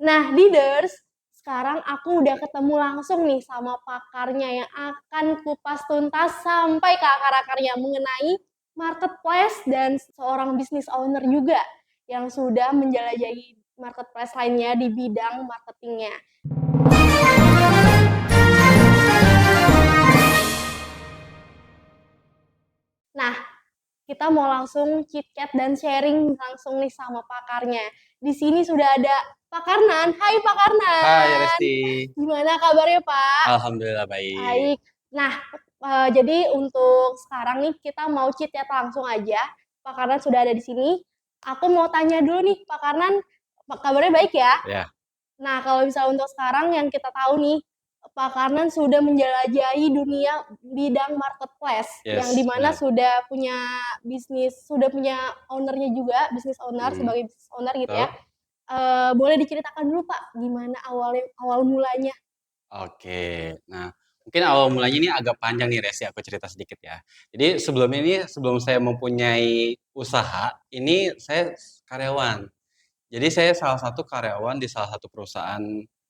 Nah, leaders, sekarang aku udah ketemu langsung nih sama pakarnya yang akan kupas tuntas sampai ke akar-akarnya mengenai marketplace dan seorang business owner juga yang sudah menjelajahi marketplace lainnya di bidang marketingnya. Nah, kita mau langsung chit-chat dan sharing langsung nih sama pakarnya. Di sini sudah ada Pak Karnan. Hai Pak Hai Karnan. Resti, Gimana kabarnya Pak? alhamdulillah baik. Baik. Nah, jadi untuk sekarang nih kita mau chit-chat langsung aja. Pak Karnan sudah ada di sini. Aku mau tanya dulu nih Pak Karnan, kabarnya baik ya? Ya, Nah, kalau misalnya untuk sekarang yang kita tahu nih, Pak Karnan sudah menjelajahi dunia bidang marketplace, yang yes, dimana benar. sudah punya bisnis, sudah punya ownernya juga, bisnis owner, Hmm, sebagai bisnis owner gitu ya. betul. Boleh diceritakan dulu Pak, gimana awal mulanya? Oke, nah mungkin awal mulanya ini agak panjang nih Resti, aku cerita sedikit ya. Jadi sebelum saya mempunyai usaha, ini saya karyawan. Jadi saya salah satu karyawan di salah satu perusahaan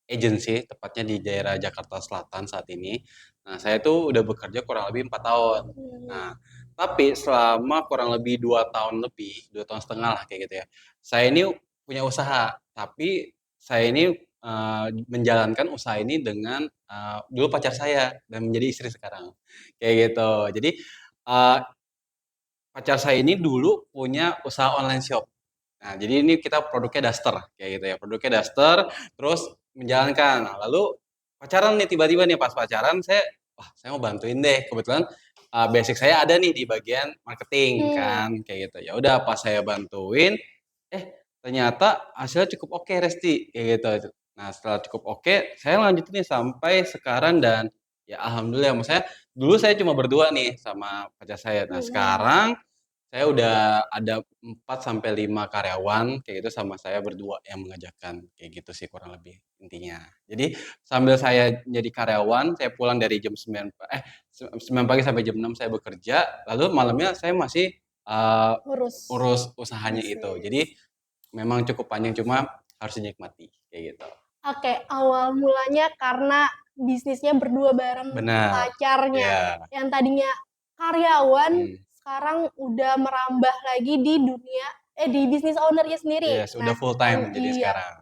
agensi, tepatnya di daerah Jakarta Selatan saat ini. Nah, saya tuh udah bekerja kurang lebih 4 tahun. Hmm, Nah, tapi selama kurang lebih 2 tahun lebih, 2 tahun setengah lah kayak gitu ya. Saya ini punya usaha, tapi saya ini menjalankan usaha ini dengan dulu pacar saya dan menjadi istri sekarang, kayak gitu. Jadi eh, pacar saya ini dulu punya usaha online shop. Nah, jadi ini kita produknya daster, kayak gitu ya. Produknya daster, terus menjalankan. Nah, lalu pacaran nih tiba-tiba nih pas pacaran wah saya mau bantuin deh. Kebetulan basic saya ada nih di bagian marketing hmm, kan, kayak gitu. Ya udah pas saya bantuin, eh ternyata hasilnya cukup oke Resti, kayak gitu. Nah, setelah cukup oke, saya lanjutin nih sampai sekarang dan ya alhamdulillah. Maksudnya dulu saya cuma berdua nih sama pacar saya. Nah, hmm. sekarang saya udah ada 4 sampai 5 karyawan kayak gitu sama saya berdua yang mengerjakan, kayak gitu sih kurang lebih intinya. Jadi sambil saya jadi karyawan, saya pulang dari jam 9 9 pagi sampai jam 6 saya bekerja, lalu malamnya saya masih eee, Urus urus usahanya itu. bisnis. Jadi memang cukup panjang cuma harus dinikmati, kayak gitu. Oke, awal mulanya karena bisnisnya berdua bareng Benar, pacarnya, ya, yang tadinya karyawan, mhm, sekarang udah merambah lagi di dunia di bisnis owner-nya sendiri. yes, Nah, udah full time jadi iya. sekarang.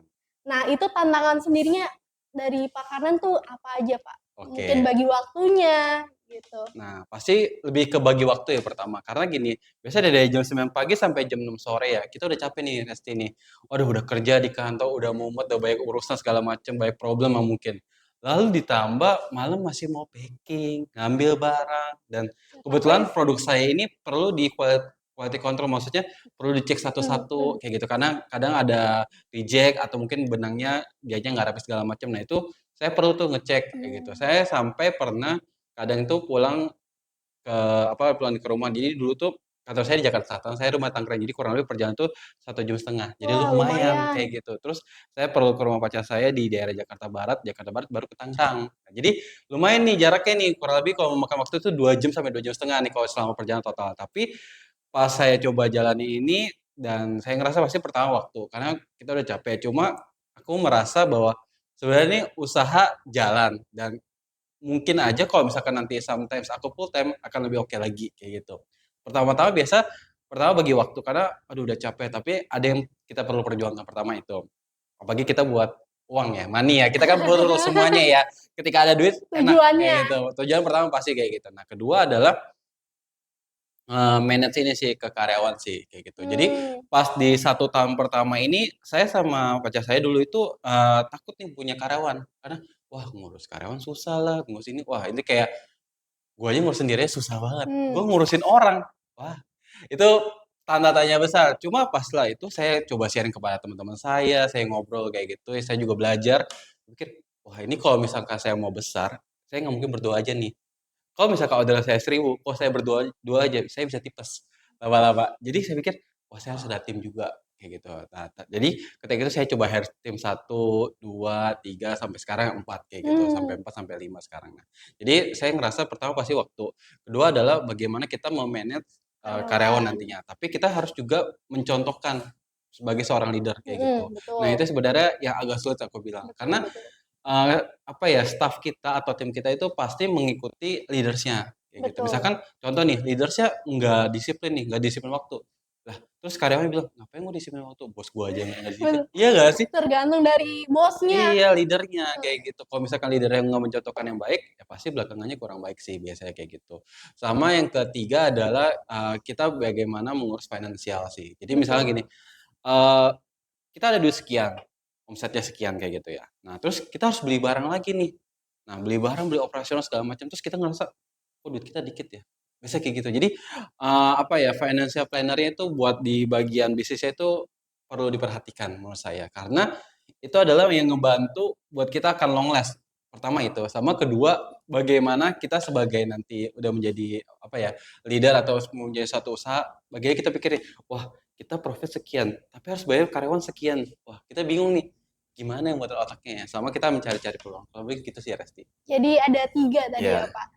Nah, itu tantangan sendirinya dari Pak Karnan tuh apa aja, Pak? Mungkin Oke. bagi waktunya, gitu. Nah, pasti lebih ke bagi waktu ya pertama. Karena gini, biasanya dari jam 9 pagi sampai jam 6 sore ya, kita udah capek nih Resti nih. Waduh, udah kerja di kantor, udah mumet, udah banyak urusan segala macam, banyak problem lah mungkin. Lalu ditambah malam masih mau packing, ngambil barang, dan Ya, kebetulan capek produk sih. saya ini perlu di quality control, maksudnya perlu dicek satu-satu kayak gitu. Karena kadang ada reject atau mungkin benangnya dianya nggak rapi segala macam. Nah, itu saya perlu tuh ngecek kayak gitu. Mmm, Saya sampai pernah kadang itu pulang ke rumah. Jadi dulu tuh kantor saya di Jakarta Selatan, saya rumah Tangerang. Jadi kurang lebih perjalanan tuh 1,5 jam. Jadi wah lumayan lumayan. kayak gitu. Terus saya perlu ke rumah pacar saya di daerah Jakarta Barat baru ke Tangerang. Nah, jadi lumayan nih jaraknya nih, kurang lebih kalau memakan waktu itu 2 jam sampai 2,5 jam nih kalau selama perjalanan total. Tapi pas saya coba jalani ini dan saya ngerasa pasti pertama waktu, karena kita udah capek. Cuma aku merasa bahwa sebenarnya ini usaha jalan dan mungkin aja kalau misalkan nanti sometimes aku full time akan lebih oke lagi kayak gitu. Pertama bagi waktu karena aduh udah capek tapi ada yang kita perlu perjuangkan pertama itu. Apalagi kita buat uang ya, money ya. Kita kan perlu semuanya ya. Ketika ada duit enak Tujuannya. kayak gitu. Tujuan pertama pasti kayak gitu. Nah, kedua adalah manage ini sih ke karyawan sih kayak gitu. Jadi Mmm, pas di 1 tahun pertama ini saya sama pacar saya dulu itu takut nih punya karyawan karena wah ngurus karyawan susah lah, ngurus ini wah ini kayak gue aja ngurus sendiri aja susah banget. Gue mmm. ngurusin orang. Wah, itu tanda tanya besar. Cuma pas lah itu saya coba sharing kepada teman-teman saya ngobrol kayak gitu, saya juga belajar. Mikir, wah ini kalau misalkan saya mau besar, saya nggak mungkin berdua aja nih. Kalau misalkan orderan saya 1.000, kalau saya berdua dua aja, saya bisa tipes lama-lama. Jadi saya pikir, wah saya harus ada tim juga kayak gitu. Nah, jadi ketika itu saya coba hire tim 1, 2, 3 sampai sekarang 4 kayak gitu, sampai Mmm, 4 sampai 5 sekarang. Nah, jadi saya ngerasa pertama pasti waktu, kedua adalah bagaimana kita me-manage karyawan karyawan. nantinya. Tapi kita harus juga mencontohkan. sebagai seorang leader kayak gitu. Nah, betul. itu sebenarnya yang agak sulit aku bilang. Betul Karena betul. apa ya, staff kita atau tim kita itu pasti mengikuti leaders-nya, kayak gitu. Betul. Misalkan contoh nih, leaders-nya nggak disiplin nih, nggak disiplin waktu. Lah, terus karyawan bilang, "Ngapain gua disiplin waktu? Bos gua aja nggak disiplin." Betul. Iya nggak sih? Tergantung dari bosnya. Iya, leader-nya kayak gitu. Kalau misalkan leader yang nggak mencontohkan yang baik, ya pasti belakangannya kurang baik sih biasanya kayak gitu. Sama yang ketiga adalah, kita bagaimana mengurus finansial sih. Jadi misalnya Betul. gini, eee, kita ada duit sekian, omsetnya sekian kayak gitu ya. Nah, terus kita harus beli barang lagi nih. Nah, beli barang, beli operasional segala macam, terus kita ngerasa, "Kok duit kita dikit ya?" Biasanya kayak gitu. Jadi, apa ya, financial planner-nya itu buat di bagian bisnisnya itu perlu diperhatikan menurut saya. Karena itu adalah yang ngebantu buat kita akan long last. Pertama itu, sama kedua bagaimana kita sebagai nanti udah menjadi, apa ya, leader atau mempunyai suatu usaha, bagaimana kita pikirin, "Wah, kita profit sekian, tapi harus bayar karyawan sekian." Wah, kita bingung nih, gimana yang muter otaknya ya? Sama kita mencari-cari peluang. Kalau begitu gitu sih, Resti. Jadi ada 3 tadi ya, Iya, Pak.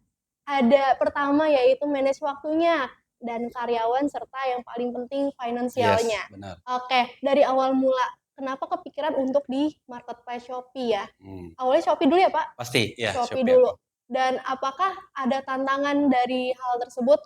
Ada pertama yaitu manage waktunya dan karyawan serta yang paling penting yes, finansialnya. benar. Oke, dari awal mula kenapa kepikiran untuk di marketplace Shopee ya? Hmm, Awalnya Shopee dulu ya, Pak? pasti, iya, Shopee Shopee dulu. aku. Dan apakah ada tantangan dari hal tersebut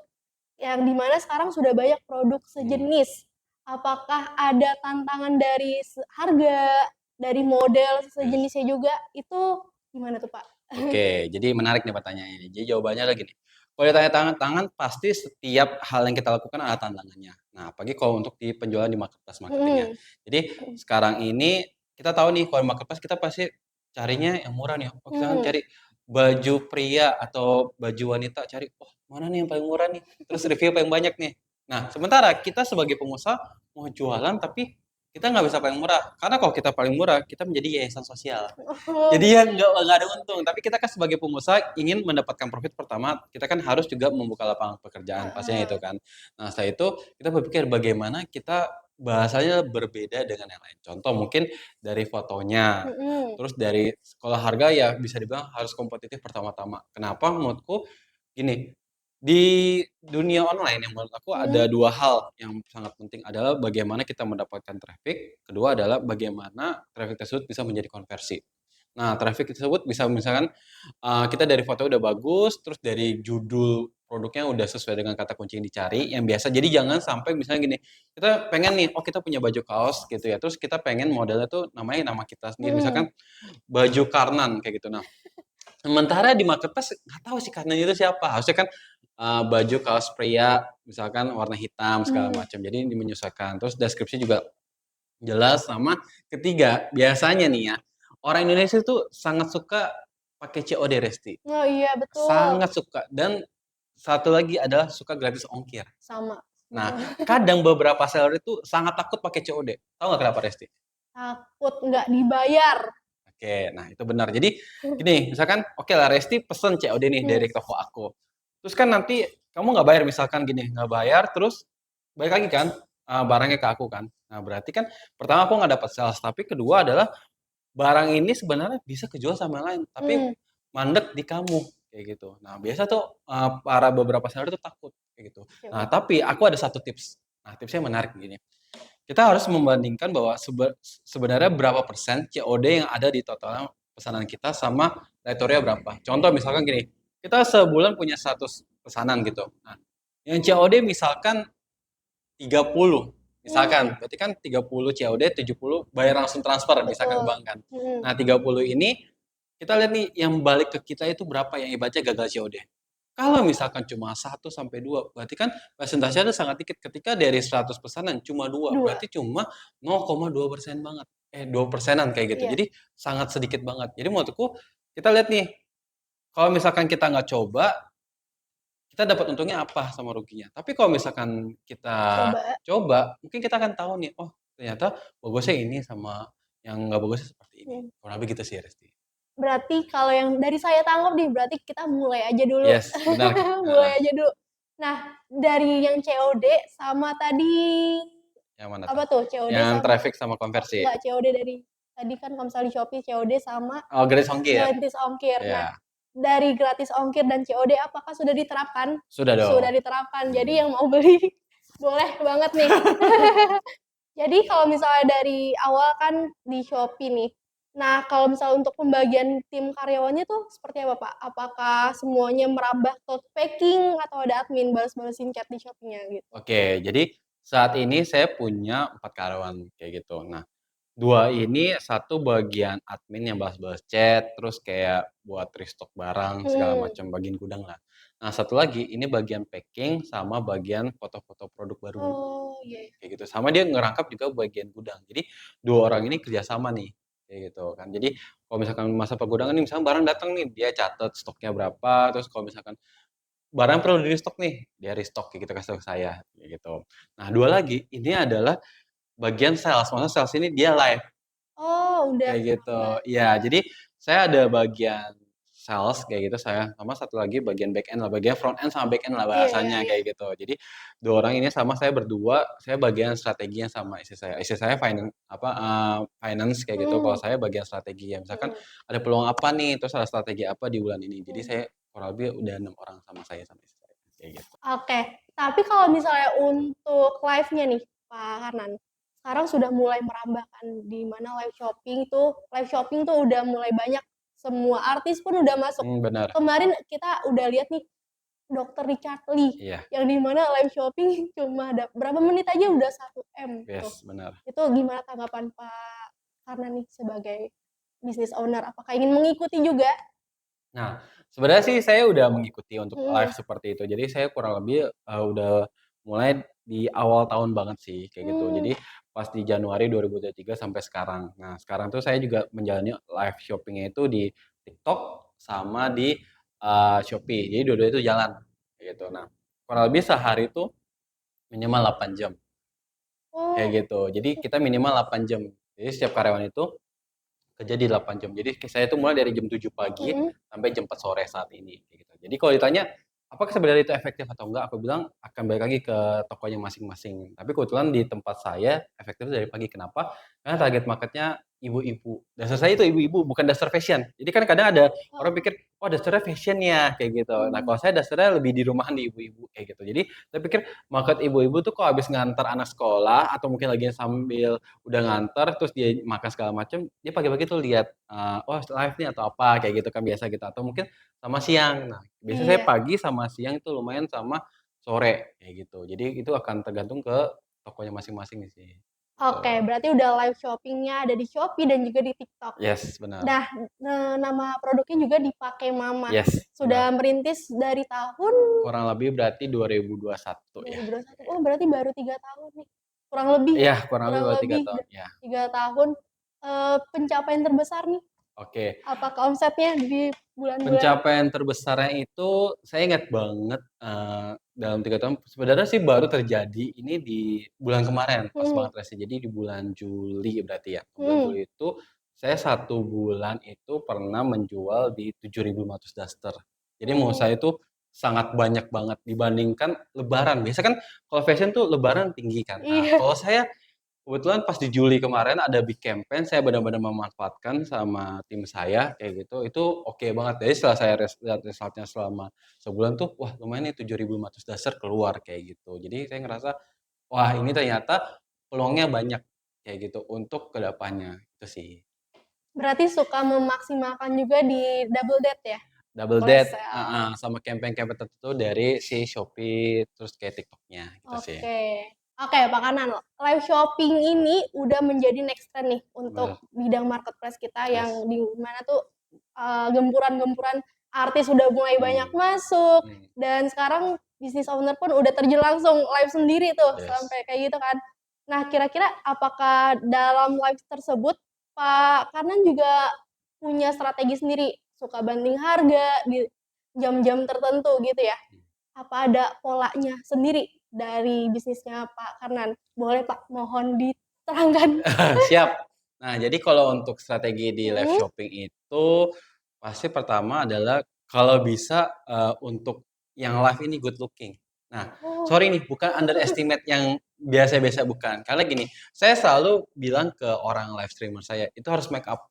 yang dimana sekarang sudah banyak produk Hmm, sejenis? Apakah ada tantangan dari harga, dari model yes. sejenisnya juga? Itu gimana tuh, Pak? Oke, jadi menarik nih pertanyaannya ini. Jadi jawabannya adalah gini, kalau ditanya tantangan, pasti setiap hal yang kita lakukan ada tantangannya. Nah, apalagi kalau untuk di penjualan di marketplace marketing ya. Mhm. Jadi sekarang ini kita tahu nih kalau di marketplace kita pasti carinya yang murah nih. Oh, kita kan Mhm. cari baju pria atau baju wanita, cari, oh mana nih yang paling murah nih, terus review paling banyak nih. Nah, sementara kita sebagai pengusaha mau jualan tapi kita nggak bisa paling murah, karena kalau kita paling murah, kita menjadi yayasan sosial. Oh, Jadi ya nggak ada untung, tapi kita kan sebagai pengusaha ingin mendapatkan profit pertama, kita kan harus juga membuka lapangan pekerjaan, pastinya itu heeh. kan. Nah, setelah itu kita berpikir bagaimana kita bahasanya berbeda dengan yang lain. Contoh mungkin dari fotonya, Mhm. terus dari kalau harga ya bisa dibilang harus kompetitif pertama-tama. Kenapa? Menurutku gini, di dunia online yang menurut aku Mhm. ada 2 hal yang sangat penting adalah bagaimana kita mendapatkan traffic, kedua adalah bagaimana traffic tersebut bisa menjadi konversi. Nah, traffic tersebut bisa misalkan, kita dari foto udah bagus, terus dari judul produknya udah sesuai dengan kata kunci yang dicari, yang biasa. Jadi jangan sampai misalnya gini, kita pengen nih, oh kita punya baju kaos gitu ya, terus kita pengen modelnya tuh namanya nama kita sendiri, Mhm. misalkan baju Karnan kayak gitu. Nah, sementara di marketplace nggak tahu si Karnan itu siapa, harusnya kan, baju kaos pria misalkan warna hitam segala Mmm. macam, jadi menyesuaikan. Terus deskripsi juga jelas, sama ketiga, biasanya nih ya, orang Indonesia tuh sangat suka pakai COD, Resti. Oh iya betul, Sangat suka, dan satu lagi adalah suka gratis ongkir. sama, Nah, betul. kadang beberapa seller itu sangat takut pakai COD. Tahu nggak kenapa, Resti? Takut nggak dibayar. Oke, nah itu benar. Jadi gini, misalkan oke lah Resti pesen COD nih Mhm. dari toko aku. Terus kan nanti kamu nggak bayar misalkan gini, nggak bayar terus balik lagi kan, barangnya ke aku kan. Nah berarti kan pertama aku nggak dapat sales, tapi kedua adalah barang ini sebenarnya bisa kejual sama yang lain, tapi Mmm. mandek di kamu, kayak gitu. Nah, biasa tuh, para beberapa seller tuh takut, kayak gitu. Nah, COD. tapi aku ada satu tips. Nah, tipsnya menarik begini, kita harus membandingkan bahwa sebenarnya berapa persen COD yang ada di total pesanan kita sama retornya berapa. Contoh misalkan gini, kita sebulan punya 100 pesanan gitu. Nah, yang COD misalkan 30, Mmm. misalkan, berarti kan 30 COD, 70 bayar langsung transfer misalkan ke Betul. bank kan. Mhm. Nah, 30 ini kita lihat nih yang balik ke kita itu berapa yang ibaratnya gagal COD. Kalau misalkan cuma 1 sampai 2, berarti kan persentasenya sangat dikit. Ketika dari 100 pesanan cuma 2, 2. berarti cuma 0,2% banget. 2%-an kayak gitu. Iya. Jadi sangat sedikit banget. Jadi menurutku kita lihat nih, kalau misalkan kita nggak coba, kita dapat untungnya apa sama ruginya. Tapi kalau misalkan kita Coba. coba, mungkin kita akan tahu nih, oh ternyata bagusnya ini sama yang nggak bagusnya seperti ini. Mhm. Kurang lebih gitu sih, Resti. Berarti kalau yang dari saya tangkap nih, berarti kita mulai aja dulu. Yes, benar. Mulai aja dulu. Nah, dari yang COD sama tadi Yang mana tuh? apa tuh? COD Yang sama traffic sama konversi. enggak, COD dari tadi kan kalau misalnya di Shopee COD sama Oh, gratis ongkir. gratis ongkir. Nah, Ya, dari gratis ongkir dan COD apakah sudah diterapkan? sudah Sudah dong. diterapkan. Jadi Hmm. yang mau beli boleh banget nih. Jadi kalau misalnya dari awal kan di Shopee nih. Nah, kalau misalnya untuk pembagian tim karyawannya tuh seperti apa, Pak? Apakah semuanya merambah tote packing atau ada admin balas-balasin chat di Shopee-nya gitu? Oke, jadi saat ini saya punya 4 karyawan kayak gitu. Nah, 2 ini, satu bagian admin yang balas-balas chat, terus kayak buat restock barang segala Hmm. macam, bagian gudang lah. Nah, satu lagi ini bagian packing sama bagian foto-foto produk baru, Oh, iya. kayak gitu. Sama dia ngerangkap juga bagian gudang. Jadi 2 orang ini kerjasama nih, kayak gitu kan. Jadi kalau misalkan masa pergudangan nih, misalnya barang datang nih, dia catat stoknya berapa, terus kalau misalkan barang perlu di-restock nih, dia restock kayak gitu, kasih tahu ke saya, kayak gitu. Nah, 2 lagi, ini adalah bagian sales, maksudnya sales ini dia live. Oh, udah Kayak gitu, tambah. iya. Jadi saya ada bagian sales kayak gitu saya, sama satu lagi bagian back end lah, bagian front end sama back end lah Iya, iya, bahasanya iya. kayak gitu. Jadi 2 orang ini sama saya berdua, saya bagian strateginya sama istri saya. Istri saya finance kayak gitu, kalau Hmm. saya bagian strategi ya. Misalkan Hmm. ada peluang apa nih, terus ada strategi apa di bulan ini. Jadi Hmm. saya kurang lebih udah 6 orang sama saya sama istri saya, kayak gitu. Oke, tapi kalau misalnya untuk live-nya nih, Pak Harnan, sekarang sudah mulai merambah kan, di mana live shopping tuh udah mulai banyak, semua artis pun udah masuk. Benar, Kemarin kita udah lihat nih, Dokter Richard Lee, iya, yang di mana live shopping cuma ada berapa menit aja udah 1 M tuh. yes, benar. Itu gimana tanggapan Pak Harnan nih sebagai business owner? Apakah ingin mengikuti juga? Nah, sebenarnya sih saya udah mengikuti untuk live Mhm. seperti itu. Jadi saya kurang lebih, udah mulai di awal tahun banget sih, kayak gitu. Mmm. Jadi pas di Januari 2023 sampai sekarang. Nah, sekarang tuh saya juga menjalani live shopping-nya itu di TikTok sama di, Shopee. Jadi dua-duanya itu jalan, kayak gitu. Nah, kurang lebih sehari itu minimal 8 jam, kayak Oh. gitu. Jadi kita minimal 8 jam. Jadi setiap karyawan itu kerja di 8 jam. Jadi saya itu mulai dari jam 7 pagi Mhm. sampai jam 4 sore saat ini, kayak gitu. Jadi kalau ditanya, apakah sebenarnya itu efektif atau enggak, aku bilang akan balik lagi ke tokonya masing-masing. Tapi kebetulan di tempat saya efektif dari pagi. Kenapa? Karena target market-nya ibu-ibu. Dasar saya itu ibu-ibu, bukan dasar fashion. Jadi kan kadang ada orang Oh. pikir, "Oh dasarnya fashion ya," kayak gitu. Nah Mmm. kalau saya dasarnya lebih di rumahan di ibu-ibu, kayak gitu. Jadi saya pikir market ibu-ibu tuh kalau habis ngantar anak sekolah atau mungkin lagi sambil udah nganter, terus dia makan segala macam, dia pagi-pagi tuh lihat, "Oh live nih," atau apa, kayak gitu kan biasa gitu, atau mungkin sama siang. Nah, biasanya saya Iya. pagi sama siang itu lumayan sama sore, kayak gitu. Jadi itu akan tergantung ke tokonya masing-masing sih, Oke, gitu. berarti udah live shopping-nya ada di Shopee dan juga di TikTok. Yes, benar. Nah, nama produknya juga dipakai Mama. Yes, Sudah benar. merintis dari tahun Kurang lebih berarti 2021 ya, 2021. kayak Oh, gitu. berarti baru 3 tahun nih. Kurang lebih Iya, ya? kurang lebih Kurang baru 3 lebih tahun, ya. 3 tahun. Pencapaian terbesar nih, Oke. apakah omsetnya di bulan-bulan Pencapaian terbesarnya itu saya ingat banget, dalam 3 tahun sebenarnya sih baru terjadi ini di bulan kemarin, pas mhm, banget resnya. Jadi di bulan Juli berarti ya. Bulan mhm. Juli itu saya 1 bulan itu pernah menjual di 7.500 daster. Jadi menurut Oh, saya itu sangat banyak banget dibandingkan lebaran. Biasa kan kalau fashion tuh lebaran tinggi kan. Nah, iya. kalau saya kebetulan pas di Juli kemarin ada big campaign, saya benar-benar memanfaatkan sama tim saya kayak gitu, itu oke banget. Jadi setelah saya lihat resultnya selama sebulan tuh, wah lumayan nih 7.500 dasar keluar kayak gitu. Jadi saya ngerasa, wah ini ternyata peluangnya banyak kayak gitu untuk kedepannya itu sih. Berarti suka memaksimalkan juga di double date ya? Double Flash Date sale. sama campaign-campaign tertentu dari si Shopee, terus kayak TikTok-nya gitu sih. Oke. Oke, Pak Kanan, live shopping ini udah menjadi next trend nih untuk Bener, bidang marketplace kita yang yes. di mana tuh gempuran-gempuran artis udah mulai banyak Hmm, masuk hmm, dan sekarang business owner pun udah terjun langsung live sendiri tuh yes. sampai kayak gitu kan. Nah, kira-kira apakah dalam live tersebut Pak Kanan juga punya strategi sendiri, suka banding harga di jam-jam tertentu gitu ya? Apa ada polanya sendiri dari bisnisnya Pak Karnan? Boleh Pak, mohon diterangkan. Siap. Nah, jadi kalau untuk strategi di live Mhm. shopping itu, pasti pertama adalah kalau bisa, untuk yang live ini good looking. Nah, Oh. sorry nih, bukan underestimate yang biasa-biasa, bukan. Karena gini, saya selalu bilang ke orang live streamer saya, itu harus make up.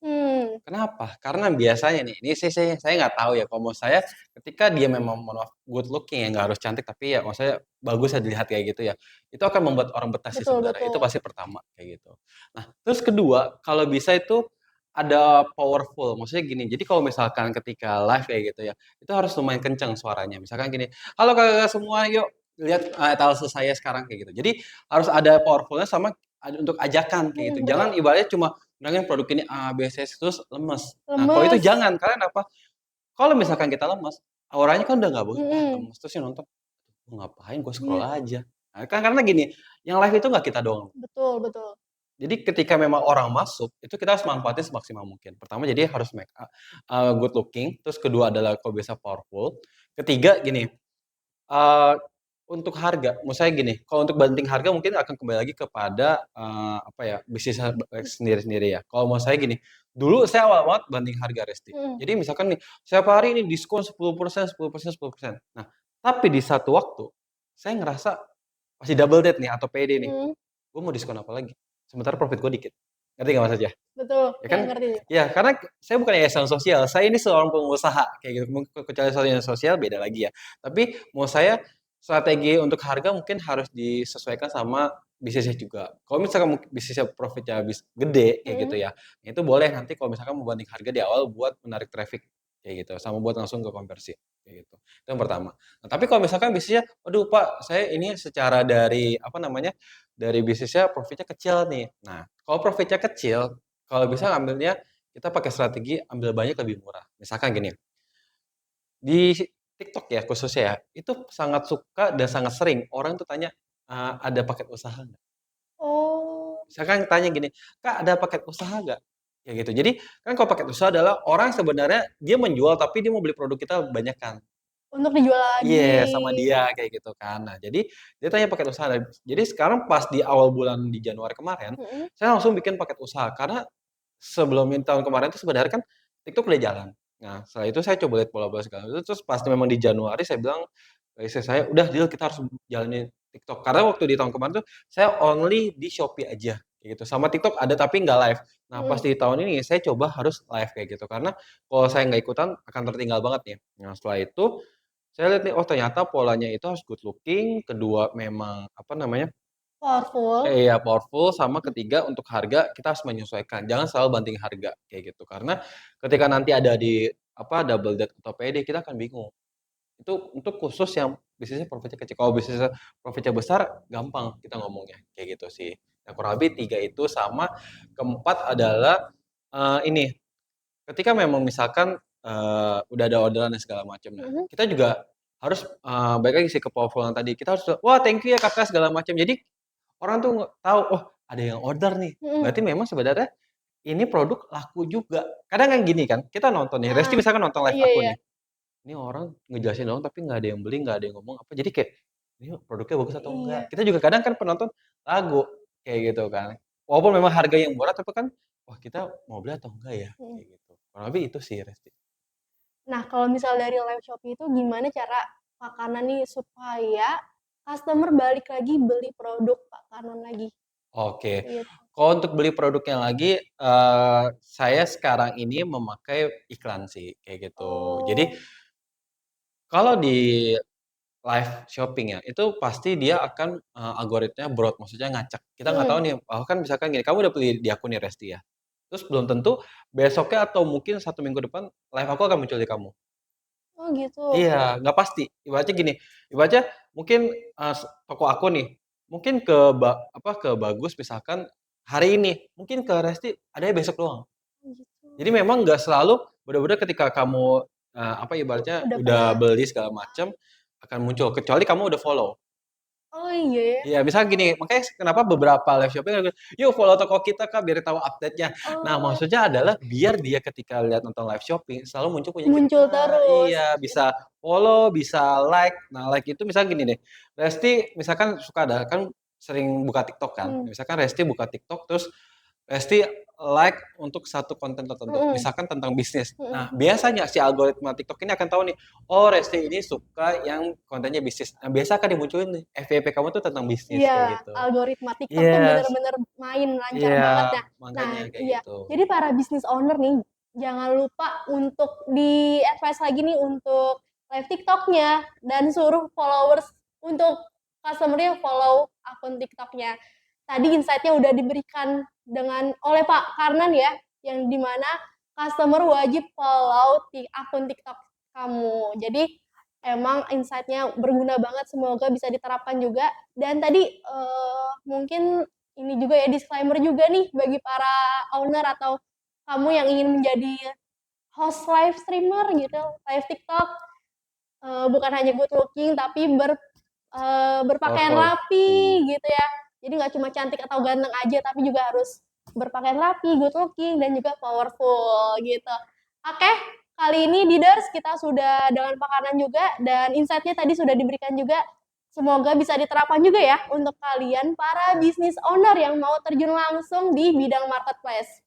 Mmm. Kenapa? Karena biasanya nih, ini saya nggak tahu ya. Kalau mau saya, ketika dia memang mohon maaf good looking ya, nggak harus cantik, tapi ya maksudnya bagus ya dilihat kayak gitu ya. Itu akan membuat orang betah sih Betul sebenarnya. Itu betul. pasti pertama kayak gitu. Nah, terus kedua, kalau bisa itu ada powerful. Maksudnya gini, jadi kalau misalkan ketika live kayak gitu ya, itu harus lumayan kencang suaranya. Misalkan gini, halo kakak semua, yuk lihat etalase saya sekarang kayak gitu. Jadi harus ada powerfulnya sama ada untuk ajakan kayak gitu. Jangan Betul. ibaratnya cuma bilangin produk ini A, B, C, terus lemes. Nah, kalau itu Lemes. jangan, karena apa? Kalau misalkan kita lemes, auranya kan udah nggak bagus. Ah, Mhm. lemes terus yang nonton, ngapain gue scroll Iya, aja. Nah, kan karena gini, yang live itu nggak kita doang. betul betul. Jadi ketika memang orang masuk, itu kita harus manfaatin semaksimal mungkin. Pertama jadi harus make up, good looking, terus kedua adalah kalau bisa powerful, ketiga gini, eee, untuk harga, menurut saya gini, kalau untuk banding harga mungkin akan kembali lagi kepada, apa ya, bisnis sendiri-sendiri ya. Kalau mau saya gini, dulu saya awal banget banding harga Resti. Mhm. Jadi misalkan nih, setiap hari ini diskon 10%, 10%, 10%. Nah, tapi di satu waktu, saya ngerasa masih double date nih atau payday nih, Mhm. gue mau diskon apa lagi? Sementara profit gue dikit. Ngerti nggak maksudnya? Betul, Ya ya kan ngerti. ya karena saya bukan yayasan sosial, saya ini seorang pengusaha kayak gitu, kecuali soal sosial beda lagi ya. Tapi mau saya strategi untuk harga mungkin harus disesuaikan sama bisnisnya juga. Kalau misalkan bisnisnya profitnya gede kayak gitu Mhm. ya, itu boleh nanti kalau misalkan mau banding harga di awal buat menarik traffic kayak gitu, sama buat langsung ke konversi kayak gitu. Itu yang pertama. Nah, tapi kalau misalkan bisnisnya, "Waduh Pak, saya ini secara dari apa namanya, dari bisnisnya profitnya kecil nih." Nah, kalau profitnya kecil kalau bisa ngambilnya kita pakai strategi ambil banyak lebih murah. Misalkan gini, di TikTok ya khususnya ya, itu sangat suka dan sangat sering orang tuh tanya, "Ada paket usaha nggak?" Oh, Misalkan tanya gini, "Kak, ada paket usaha nggak?" Kayak gitu. Jadi kan kalau paket usaha adalah orang sebenarnya dia menjual tapi dia mau beli produk kita banyakan. untuk dijual Iya, lagi. sama dia kayak gitu kan. Nah, jadi dia tanya paket usaha. Nah, jadi sekarang pas di awal bulan di Januari kemarin, Mhm. saya langsung bikin paket usaha karena sebelum tahun kemarin itu sebenarnya kan TikTok udah jalan. Nah, setelah itu saya coba lihat pola-pola segala itu, terus pas memang di Januari saya bilang ke istri saya, "Udah deal kita harus jalanin TikTok." Karena waktu di tahun kemarin tuh saya only di Shopee aja, kayak gitu. Sama TikTok ada tapi nggak live. Nah, pas Mhm. di tahun ini saya coba harus live kayak gitu, karena kalau saya nggak ikutan akan tertinggal banget nih. Nah, setelah itu saya lihat nih, oh ternyata polanya itu harus good looking, kedua memang apa namanya, Powerful. iya powerful, sama ketiga untuk harga kita harus menyesuaikan, jangan selalu banting harga, kayak gitu. Karena ketika nanti ada di apa, double date atau payday kita akan bingung. Itu untuk khusus yang bisnisnya profitnya kecil, kalau bisnisnya profitnya besar gampang kita ngomongnya, kayak gitu sih. Nah kurang lebih 3 itu sama keempat adalah, ini, ketika memang misalkan, udah ada orderan dan segala macam, nah Mhm. kita juga harus, balik lagi sih ke powerful yang tadi, kita harus, "Wah thank you ya Kakak," segala macam. Jadi orang tuh tahu, "Oh, ada yang order nih." Mhm. Berarti memang sebenarnya ini produk laku juga. Kadang kan gini kan, kita nonton nih, Resti Heeh. misalkan nonton live Iya aku iya. nih, ini orang ngejelasin doang tapi nggak ada yang beli, nggak ada yang ngomong apa, jadi kayak, "Ini produknya bagus atau enggak?" Iya. Kita juga kadang kan penonton ragu, kayak gitu kan. Walaupun memang harga yang murah, tapi kan, "Wah kita mau beli atau enggak ya?" Mhm. Kayak gitu. Kurang lebih itu sih, Resti. Nah, kalau misal dari live Shopee itu gimana cara Kakanan nih supaya customer balik lagi beli produk Kakanan lagi? Oke. Gitu. Kalau untuk beli produknya lagi, saya sekarang ini memakai iklan sih, kayak gitu. Jadi Oh, kalau di live shopping ya, itu pasti dia akan, algoritmanya broad, maksudnya ngacak. Kita nggak tahu mhm. nih, bahkan misalkan gini, kamu udah beli di akun Resti ya, terus belum tentu besoknya atau mungkin 1 minggu depan live aku akan muncul di kamu. Oh gitu. Iya, nggak pasti. Ibaratnya gini, ibaratnya mungkin, toko aku nih, mungkin ke Bagus misalkan hari ini, mungkin ke Resti adanya besok doang. Oh gitu. Jadi memang nggak selalu bener-bener ketika kamu, apa, ibaratnya Udah udah pernah beli segala macam, akan muncul, kecuali kamu udah follow. oh iya ya? Iya, misalnya gini, makanya kenapa beberapa live shopping "Yuk follow toko kita Kak, biar tahu update-nya." Nah, Oh, maksudnya adalah biar dia ketika lihat nonton live shopping, selalu muncul punya muncul kita. terus. Iya, bisa follow, bisa like. Nah, like itu misalnya gini deh, Resti misalkan suka ada kan sering buka TikTok kan, Mhm. misalkan Resti buka TikTok, terus Resti like untuk satu konten tertentu, Mhm. misalkan tentang bisnis. Nah, Mhm. biasanya si algoritma TikTok ini akan tahu nih, oh Resti ini suka yang kontennya bisnis. Nah, biasa akan dimunculin nih, FYP kamu tuh tentang bisnis, Iya, kayak gitu. algoritma TikTok tuh Yes, bener-bener main lancar iya, banget ya. Nah makanya kayak iya, gitu. jadi para business owner nih, jangan lupa untuk di advice lagi nih untuk live TikToknya dan suruh followers untuk customer-nya follow akun TikToknya. Tadi insight-nya udah diberikan oleh Pak Karnan ya, yang dimana customer wajib follow akun TikTok kamu. Jadi emang insight-nya berguna banget, semoga bisa diterapkan juga. Dan tadi mungkin ini juga ya disclaimer juga nih bagi para owner atau kamu yang ingin menjadi host live streamer gitu, live TikTok, bukan hanya good looking tapi berpakaian Powerful. rapi gitu ya. Jadi nggak cuma cantik atau ganteng aja, tapi juga harus berpakaian rapi, good looking, dan juga powerful gitu. Oke, kali ini Leaders kita sudah dengan pakanan juga dan insight-nya tadi sudah diberikan juga. Semoga bisa diterapkan juga ya untuk kalian para business owner yang mau terjun langsung di bidang marketplace.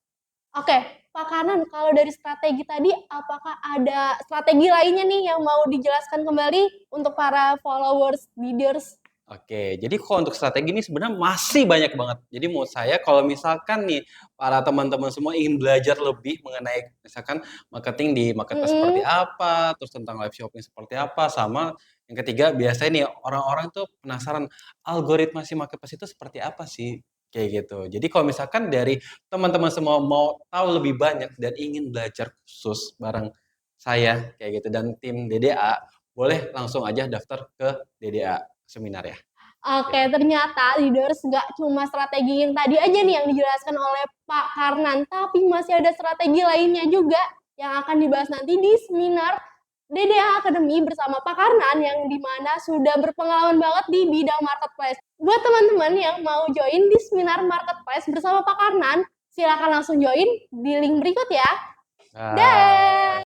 Oke, Pak Kanan, kalau dari strategi tadi, apakah ada strategi lainnya nih yang mau dijelaskan kembali untuk para followers, leaders? Oke, jadi kalau untuk strategi ini sebenarnya masih banyak banget. Jadi menurut saya kalau misalkan nih para teman-teman semua ingin belajar lebih mengenai misalkan marketing di marketplace seperti Mm-mm. apa, terus tentang live shopping seperti apa, sama yang ketiga biasanya nih orang-orang tuh penasaran algoritma si marketplace itu seperti apa sih, kayak gitu. Jadi kalau misalkan dari teman-teman semua mau tahu lebih banyak dan ingin belajar khusus bareng saya kayak gitu dan tim DDA, boleh langsung aja daftar ke DDA seminar ya. Oke, Oke. ternyata leaders nggak cuma strategi yang tadi aja nih yang dijelaskan oleh Pak Karnan, tapi masih ada strategi lainnya juga yang akan dibahas nanti di seminar DDA Academy bersama Pak Karnan yang dimana sudah berpengalaman banget di bidang marketplace. Buat teman-teman yang mau join di seminar marketplace bersama Pak Karnan, silakan langsung join di link berikut ya. Bye. Dah.